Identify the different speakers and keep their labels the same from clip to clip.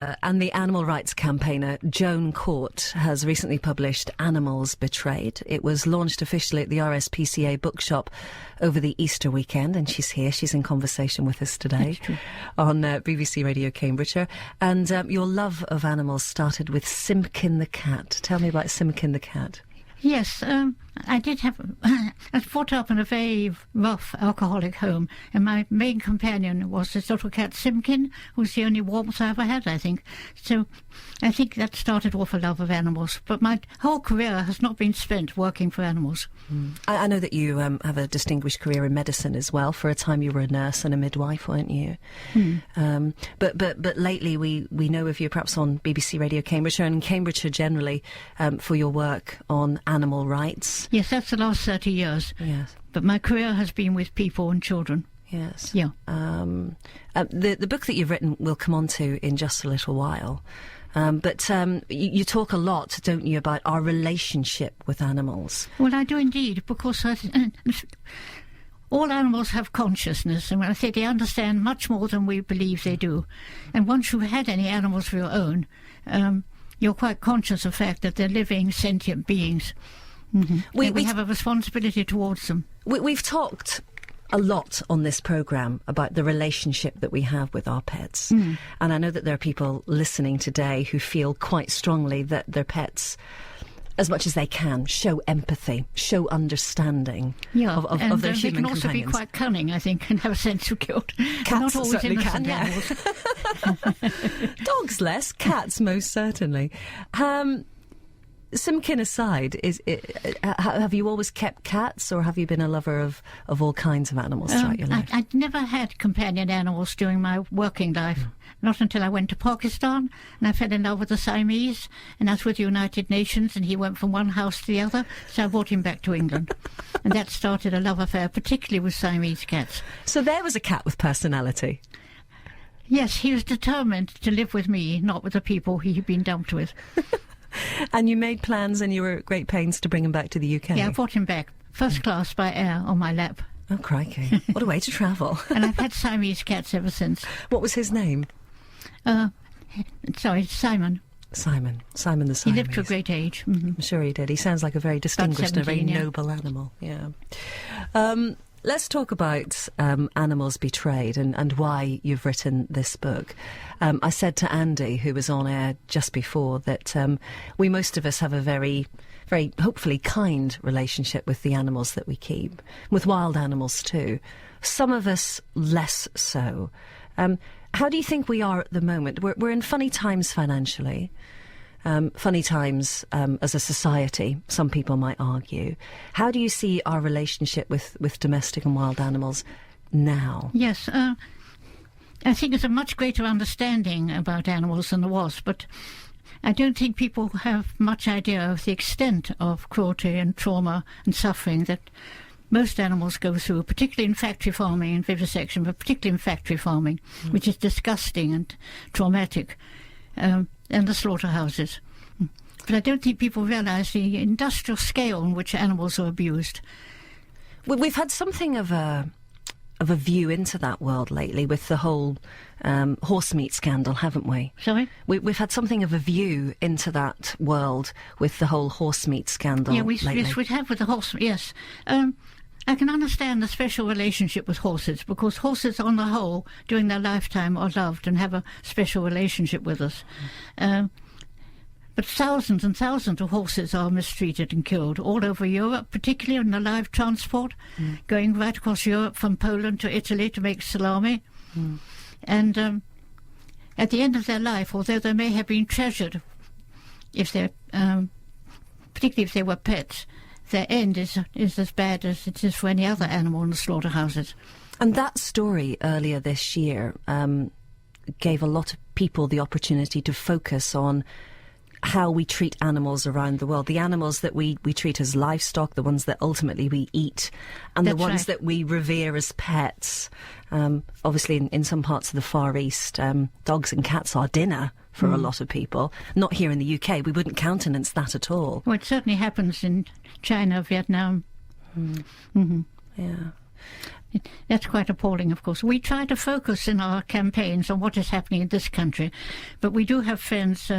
Speaker 1: And the animal rights campaigner Joan Court has recently published Animals Betrayed. It was launched officially at the RSPCA bookshop over the Easter weekend, and she's here. She's in conversation with us today on BBC Radio Cambridgeshire. And your love of animals started with Simkin the cat. Tell me about Simkin the cat.
Speaker 2: Yes, I did have... I was brought up in a very rough alcoholic home, and my main companion was this little cat, Simkin, who's the only warmth I ever had, I think. So I think that started off a love of animals. But my whole career has not been spent working for animals.
Speaker 1: I know that you have a distinguished career in medicine as well. For a time you were a nurse and a midwife, weren't you? But lately we know of you perhaps on BBC Radio Cambridgeshire and Cambridgeshire generally for your work on animal rights.
Speaker 2: Yes, that's the last 30 years.
Speaker 1: Yes.
Speaker 2: But my career has been with people and children.
Speaker 1: Yes.
Speaker 2: Yeah.
Speaker 1: The book that you've written we'll come on to in just a little while. But you talk a lot, don't you, about our relationship with animals?
Speaker 2: Well, I do indeed, because all animals have consciousness, and when I say they understand much more than we believe they do. And once you've had any animals of your own, you're quite conscious of the fact that they're living, sentient beings. We have a responsibility towards them.
Speaker 1: We've talked a lot on this programme about the relationship that we have with our pets. And I know that there are people listening today who feel quite strongly that their pets, as much as they can, show empathy, show understanding of their human companions. They can also
Speaker 2: be quite cunning, I think, and have a sense of guilt.
Speaker 1: Cats
Speaker 2: not always
Speaker 1: certainly
Speaker 2: innocent
Speaker 1: can,
Speaker 2: animals.
Speaker 1: Dogs less, cats most certainly. Simkin aside, have you always kept cats, or have you been a lover of all kinds of animals throughout your life?
Speaker 2: I'd never had companion animals during my working life. Not until I went to Pakistan, and I fell in love with a Siamese, and I was with the United Nations, and he went from one house to the other, so I brought him back to England. And that started a love affair, particularly with Siamese cats.
Speaker 1: So there was a cat with personality.
Speaker 2: Yes, he was determined to live with me, not with the people he'd been dumped with.
Speaker 1: And you made plans and you were at great pains to bring him back to the UK?
Speaker 2: Yeah, I brought him back, first class by air, on my lap.
Speaker 1: Oh, crikey. What a way to travel.
Speaker 2: And I've had Siamese cats ever since.
Speaker 1: What was his name?
Speaker 2: Simon.
Speaker 1: Simon the Siamese.
Speaker 2: He lived to a great age.
Speaker 1: I'm sure he did. He sounds like a very distinguished and a very noble animal. Yeah. Let's talk about Animals Betrayed and why you've written this book. I said to Andy, who was on air just before, that most of us have a very, very hopefully kind relationship with the animals that we keep, with wild animals too. Some of us less so. How do you think we are at the moment? We're in funny times financially. Funny times as a society, some people might argue. How do you see our relationship with domestic and wild animals now?
Speaker 2: Yes, I think there's a much greater understanding about animals than there was, but I don't think people have much idea of the extent of cruelty and trauma and suffering that most animals go through, particularly in factory farming and vivisection, but particularly in factory farming, which is disgusting and traumatic. And the slaughterhouses. But I don't think people realise the industrial scale on which animals are abused.
Speaker 1: We've had something of a view into that world lately with the whole horse meat scandal, haven't we?
Speaker 2: Sorry?
Speaker 1: We've had something of a view into that world with the whole horse meat scandal lately.
Speaker 2: Yes, we have with the horse, yes. I can understand the special relationship with horses, because horses, on the whole, during their lifetime, are loved and have a special relationship with us. But thousands and thousands of horses are mistreated and killed all over Europe, particularly in the live transport, going right across Europe from Poland to Italy to make salami. And at the end of their life, although they may have been treasured, if they're, particularly if they were pets, their end is as bad as it is for any other animal in the slaughterhouses.
Speaker 1: And that story earlier this year gave a lot of people the opportunity to focus on how we treat animals around the world. The animals that we treat as livestock, the ones that ultimately we eat, and the ones that we revere as pets. Obviously, in some parts of the Far East, dogs and cats are dinner for a lot of people. Not here in the UK. We wouldn't countenance that at all.
Speaker 2: Well, it certainly happens in China, Vietnam.
Speaker 1: Yeah.
Speaker 2: That's quite appalling, of course. We try to focus in our campaigns on what is happening in this country, but we do have friends,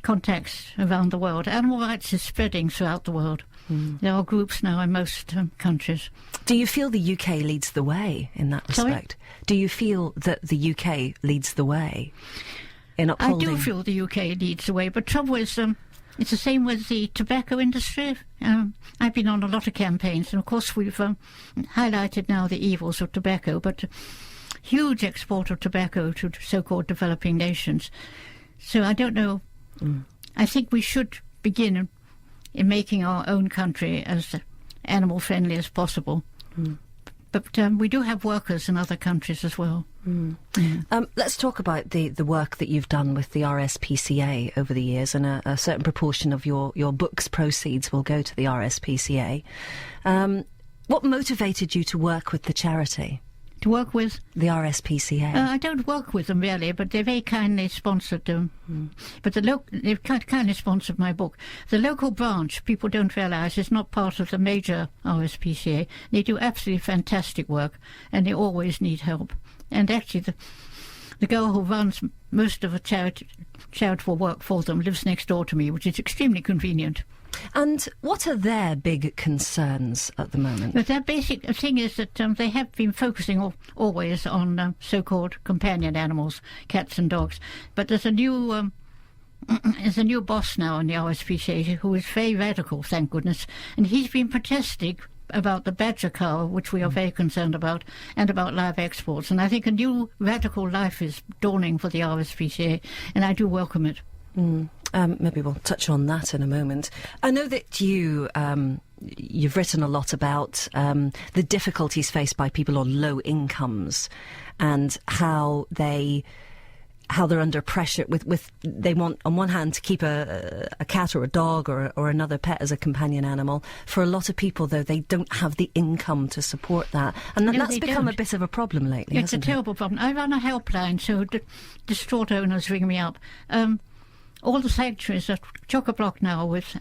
Speaker 2: contacts around the world. Animal rights is spreading throughout the world. There are groups now in most countries.
Speaker 1: Do you feel the UK leads the way in that respect?
Speaker 2: Sorry?
Speaker 1: Do you feel that the UK leads the way in upholding...
Speaker 2: I do feel the UK leads the way, but trouble is... it's the same with the tobacco industry. I've been on a lot of campaigns, and of course we've highlighted now the evils of tobacco, but huge export of tobacco to so-called developing nations. So I don't know. I think we should begin in making our own country as animal-friendly as possible. But we do have workers in other countries as well.
Speaker 1: Let's talk about the work that you've done with the RSPCA over the years, and a certain proportion of your book's proceeds will go to the RSPCA. What motivated you to work with the charity?
Speaker 2: To work with?
Speaker 1: The RSPCA.
Speaker 2: I don't work with them really, but they very kindly sponsored them. But they've kindly sponsored my book. The local branch, people don't realise, is not part of the major RSPCA. They do absolutely fantastic work, and they always need help. And actually, the girl who runs most of the charitable work for them lives next door to me, which is extremely convenient.
Speaker 1: And what are their big concerns at the moment?
Speaker 2: But their basic thing is that they have been focusing always on so-called companion animals, cats and dogs. But there's a new boss now in the RSPCA who is very radical, thank goodness, and he's been protesting about the badger cow, which we are very concerned about, and about live exports. And I think a new radical life is dawning for the RSPCA, and I do welcome it.
Speaker 1: Maybe we'll touch on that in a moment. I know that you've written a lot about the difficulties faced by people on low incomes and how they're under pressure with they want on one hand to keep a cat or a dog or another pet as a companion animal. For a lot of people, though, they don't have the income to support that, and that's become a bit of a problem lately.
Speaker 2: It's a terrible problem. I run a helpline, so distraught owners ring me up. All the sanctuaries are chock-a-block now with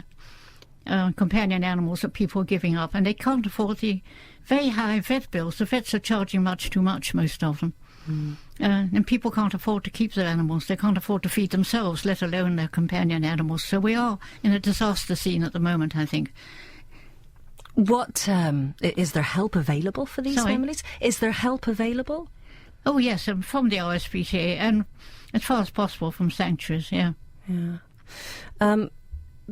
Speaker 2: companion animals that people are giving up, and they can't afford the very high vet bills. The vets are charging much too much, most of them. And people can't afford to keep their animals. They can't afford to feed themselves, let alone their companion animals. So we are in a disaster scene at the moment, I think.
Speaker 1: What is there help available for these families? Is there help available?
Speaker 2: Oh, yes, from the RSPCA, and as far as possible from sanctuaries, yeah.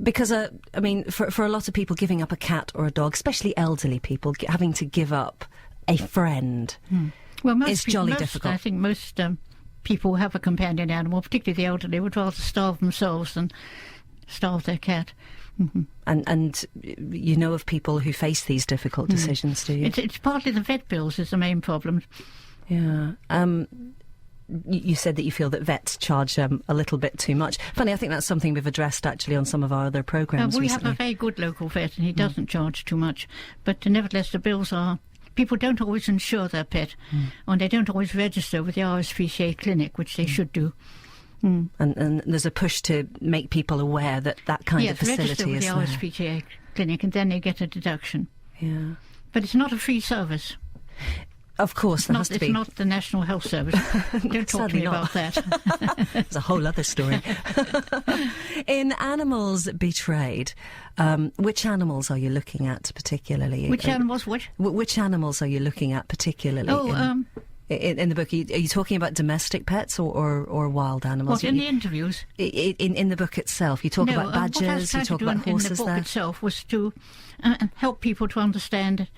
Speaker 1: Because, I mean, for a lot of people, giving up a cat or a dog, especially elderly people, having to give up a friend is jolly difficult.
Speaker 2: I think most people who have a companion animal, particularly the elderly, would rather starve themselves than starve their cat.
Speaker 1: And you know of people who face these difficult decisions, do you?
Speaker 2: It's partly the vet bills is the main problem.
Speaker 1: Yeah. You said that you feel that vets charge a little bit too much. Funny, I think that's something we've addressed actually on some of our other programmes
Speaker 2: we
Speaker 1: recently.
Speaker 2: have a very good local vet, and he doesn't charge too much. But nevertheless, the bills are... People don't always insure their pet, and they don't always register with the RSPCA clinic, which they should do.
Speaker 1: And there's a push to make people aware that kind of facility
Speaker 2: register with
Speaker 1: is
Speaker 2: the RSPCA clinic, and then they get a deduction.
Speaker 1: Yeah.
Speaker 2: But it's not a free service.
Speaker 1: Of course, there has to be.
Speaker 2: It's not the National Health Service. Don't talk to me about that.
Speaker 1: It's a whole other story. In Animals Betrayed, which animals are you looking at particularly?
Speaker 2: Which animals? Which?
Speaker 1: Which animals are you looking at particularly? In the book, are you talking about domestic pets or wild animals?
Speaker 2: What, in the interviews?
Speaker 1: In the book itself, you talk about badgers, you talk about horses.
Speaker 2: In the book itself was to help people to understand.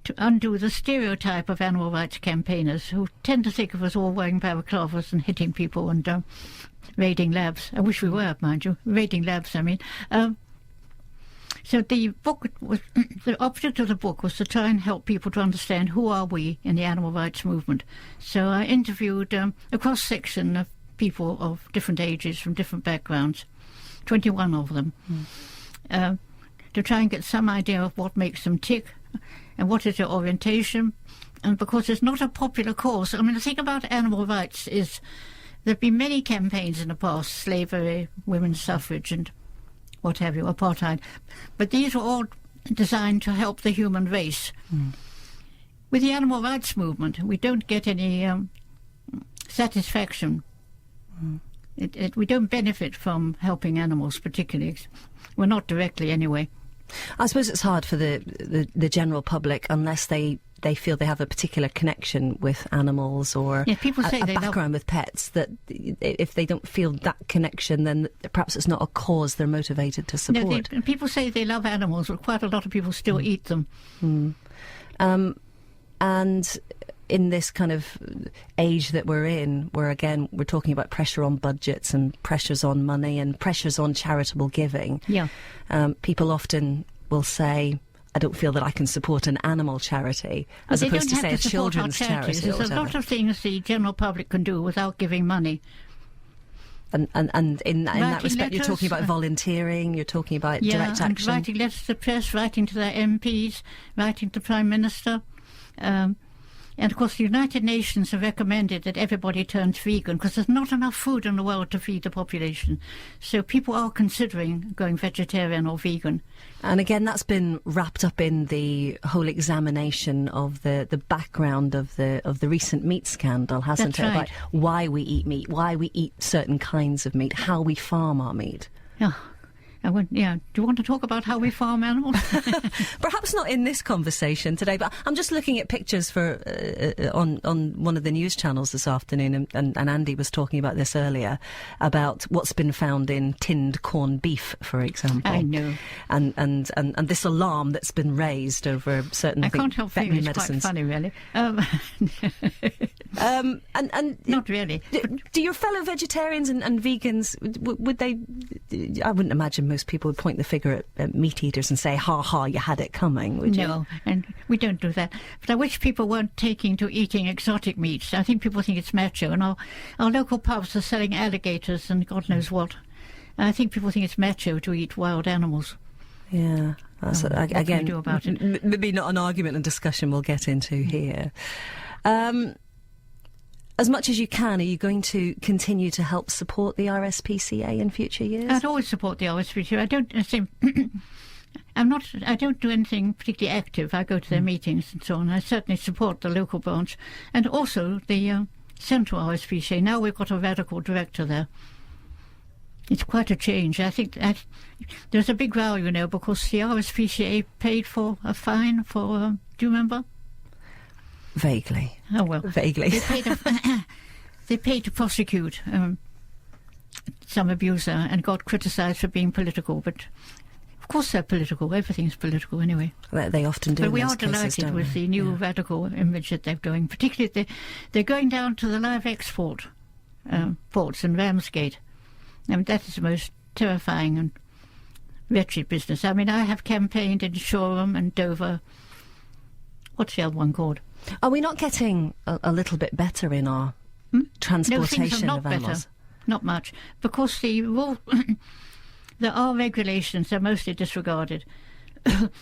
Speaker 2: To undo the stereotype of animal rights campaigners who tend to think of us all wearing balaclavas and hitting people and raiding labs. I wish we were, mind you. Raiding labs, I mean. So the object of the book was to try and help people to understand who are we in the animal rights movement. So I interviewed a cross-section of people of different ages from different backgrounds, 21 of them, to try and get some idea of what makes them tick, and what is their orientation, and because it's not a popular cause. I mean, the thing about animal rights is there have been many campaigns in the past, slavery, women's suffrage, and what have you, apartheid, but these were all designed to help the human race. With the animal rights movement, we don't get any satisfaction. We don't benefit from helping animals particularly. Well, not directly anyway.
Speaker 1: I suppose it's hard for the general public unless they feel they have a particular connection with animals or
Speaker 2: people say
Speaker 1: a background with pets, that if they don't feel that connection, then perhaps it's not a cause they're motivated to support.
Speaker 2: No, people say they love animals, but quite a lot of people still eat them.
Speaker 1: And in this kind of age that we're in, where again we're talking about pressure on budgets and pressures on money and pressures on charitable giving, people often will say, I don't feel that I can support an animal charity, as opposed to, say, a children's charity.
Speaker 2: There's a lot of things the general public can do without giving money.
Speaker 1: And in that respect, you're talking about volunteering, you're talking about direct action.
Speaker 2: And writing letters to the press, writing to their MPs, writing to the Prime Minister. And, of course, the United Nations have recommended that everybody turns vegan because there's not enough food in the world to feed the population. So people are considering going vegetarian or vegan.
Speaker 1: And again, that's been wrapped up in the whole examination of the background of the recent meat scandal, hasn't it?
Speaker 2: That's right.
Speaker 1: About why we eat meat, why we eat certain kinds of meat, how we farm our meat.
Speaker 2: Yeah. Do you want to talk about how we farm animals?
Speaker 1: Perhaps not in this conversation today, but I'm just looking at pictures for on one of the news channels this afternoon, and Andy was talking about this earlier, about what's been found in tinned corned beef, for example.
Speaker 2: I know.
Speaker 1: And this alarm that's been raised over certain veterinary medicines.
Speaker 2: Quite funny, really. Not really.
Speaker 1: Do your fellow vegetarians and vegans, would they... I wouldn't imagine most people would point the finger at meat eaters and say, ha ha, you had it coming, would you?
Speaker 2: No, and we don't do that. But I wish people weren't taking to eating exotic meats. I think people think it's macho, and our local pubs are selling alligators and God knows what. And I think people think it's macho to eat wild animals.
Speaker 1: Yeah, that's
Speaker 2: what can we do about it?
Speaker 1: Maybe not an argument and discussion we'll get into here. As much as you can, are you going to continue to help support the RSPCA in future years?
Speaker 2: I'd always support the RSPCA. I don't do anything particularly active. I go to their meetings and so on. I certainly support the local branch and also the central RSPCA. Now we've got a radical director there. It's quite a change. I think there's a big row, because the RSPCA paid for a fine for... do you remember?
Speaker 1: Vaguely.
Speaker 2: Oh, well.
Speaker 1: Vaguely.
Speaker 2: They paid to prosecute some abuser and got criticised for being political, but of course they're political. Everything's political anyway.
Speaker 1: They often do.
Speaker 2: But we are delighted with the new radical image that they're going. Particularly, they're going down to the live export ports in Ramsgate. I mean, that is the most terrifying and wretched business. I mean, I have campaigned in Shoreham and Dover. What's the other one called?
Speaker 1: Are we not getting a little bit better in our transportation of animals?
Speaker 2: Better. Not much. Because there are regulations, they're mostly disregarded.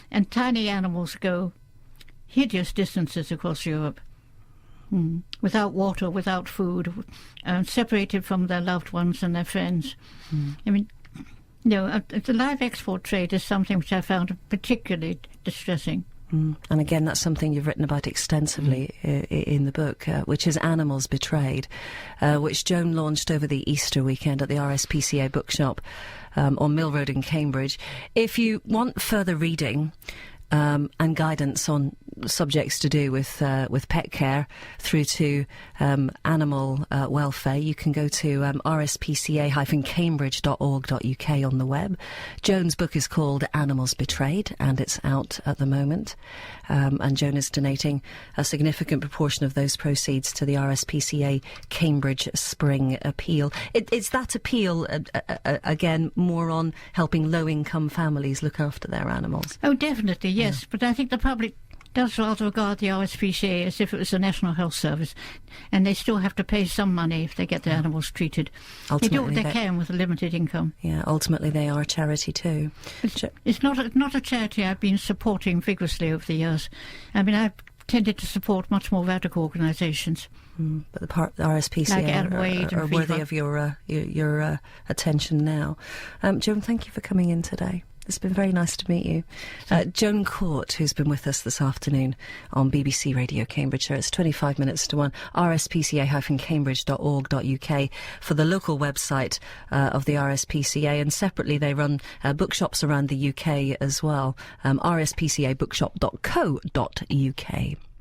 Speaker 2: And tiny animals go hideous distances across Europe. Without water, without food, separated from their loved ones and their friends. I mean, the live export trade is something which I found particularly distressing.
Speaker 1: And again, that's something you've written about extensively in the book, which is Animals Betrayed, which Joan launched over the Easter weekend at the RSPCA bookshop on Mill Road in Cambridge. If you want further reading and guidance on subjects to do with pet care through to animal welfare, you can go to rspca-cambridge.org.uk on the web. Joan's book is called Animals Betrayed, and it's out at the moment. And Joan is donating a significant proportion of those proceeds to the RSPCA Cambridge Spring Appeal. It's that appeal, again, more on helping low-income families look after their animals.
Speaker 2: Oh, definitely, yes. But I think the public does rather regard the RSPCA as if it was a National Health Service, and they still have to pay some money if they get their animals treated. Ultimately, they do what they can with a limited income. Yeah,
Speaker 1: ultimately they are a charity too.
Speaker 2: It's not a charity I've been supporting vigorously over the years. I mean, I've tended to support much more radical organisations.
Speaker 1: But the RSPCA are worthy of your attention now. Joan, thank you for coming in today. It's been very nice to meet you. Joan Court, who's been with us this afternoon on BBC Radio Cambridgeshire. It's 25 minutes to 1. rspca-cambridge.org.uk for the local website of the RSPCA, and separately they run bookshops around the UK as well. rspcabookshop.co.uk.